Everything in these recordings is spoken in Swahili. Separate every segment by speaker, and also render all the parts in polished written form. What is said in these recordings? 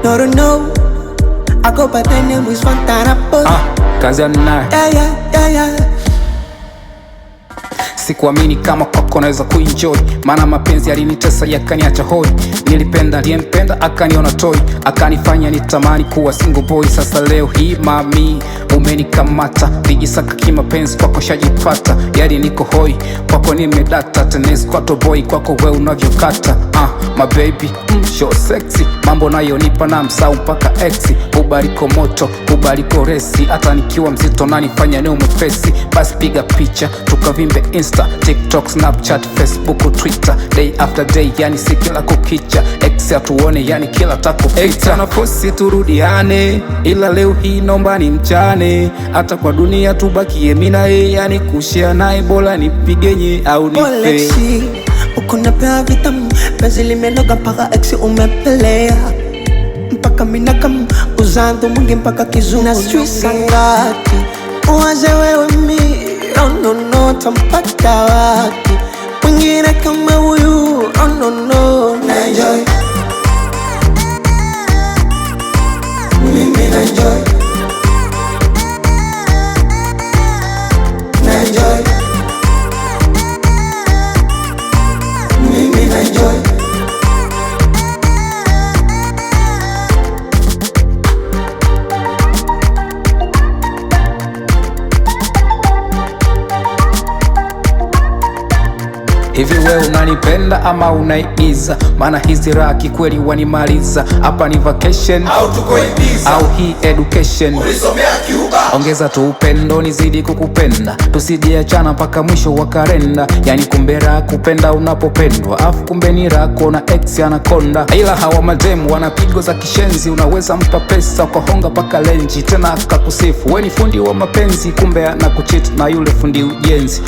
Speaker 1: No, no, no. I go by the name is Fontana Boy.
Speaker 2: Kazi ya naye.
Speaker 1: Yeah.
Speaker 2: Sikuamini kama kwako naweza kuenjoy, maana mapenzi yalinitesa yakaniacha hoi. Nilipenda aliyempenda akaniona toy, akanifanya nitamani kuwa single boy. Sasa leo hii mami umenikamata, nijisaka kimapenzi kwako shajipata. Yali niko hoi kwako nimedata, tennis kwa toboy kwako we unavyokata. My baby show sexy, mambo nayo nipa na msau mpaka ex. Ubaliko moto ubaliko resi, hata nikiwa mzito na nifanya ni umepesi. Basi piga picha tukavimbe Insta, TikTok, Snapchat, Facebook, Twitter, day after day, yani si kila kukicha. Ex atuone yani kila takupita. Nafosi turudiane, ila leo hii nomba ni mchane. Hata kwa dunia tubakie mina ye, yani kushare naye bora nipigenye au nipe.
Speaker 1: Uko napea vitamu, penzi limenoga mpaka ex umepelea. Mpaka minakam, uzandu mwingi mpaka kizungu. Na sijui sangati, uwaze wewe mi, no, tampata wapi mwingine kama huyu, no, na enjoy. Mimi na enjoy. Na enjoy. Mimi na enjoy.
Speaker 2: Hivi we unanipenda ama unaigiza? Maana hizi raha kikweli wanimaliza. Hapa ni vacation
Speaker 3: au tuko Ibiza,
Speaker 2: au hii education.
Speaker 3: ulisomea Cuba.
Speaker 2: Ongeza tu upendo nizidi kukupenda, tusijiachana mpaka mwisho wa kalenda. Yani kumbe raha kupenda unapopendwa, afu kumbe ni raha kuona ex anakonda. Ila hawa mademu wanapigo za kishenzi, unaweza mpa pesa kwa honga paka lenji, tena akakusifu we ni fundi wa mapenzi, kumbe anakucheat na yule fundi ujenzi.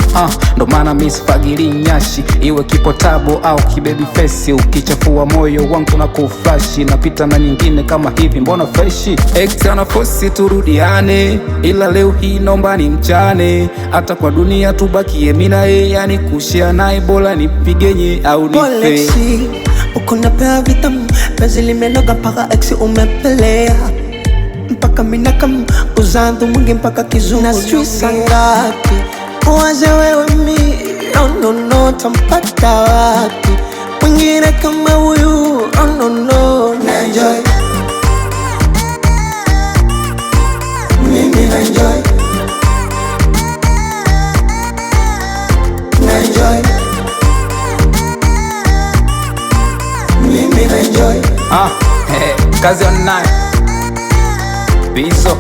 Speaker 2: Ndo maana mimi sifagili nyashi, iwe kipotabo au kibaby face. Ukichafua moyo wangu na kuflashi, napita na nyingine kama hivi mbona freshi. Ex anafosi turudiane, ila leo hii nomba ni mchane. Hata kwa dunia tubakie mina ye, yani kushare naye bora nipigenye au nipe.
Speaker 1: Uko napea vitamu, penzi limenoga mpaka ex umepelea. Mpaka minakam, uzandu mwingi mpaka kizungu. Na sijui sangati, uwaze wewe mi, no, tampata wapi mwingine kama huyu, no, na enjoy. Mimi na enjoy. Na enjoy. Mimi na enjoy.
Speaker 2: Kazi ya naye. Bizo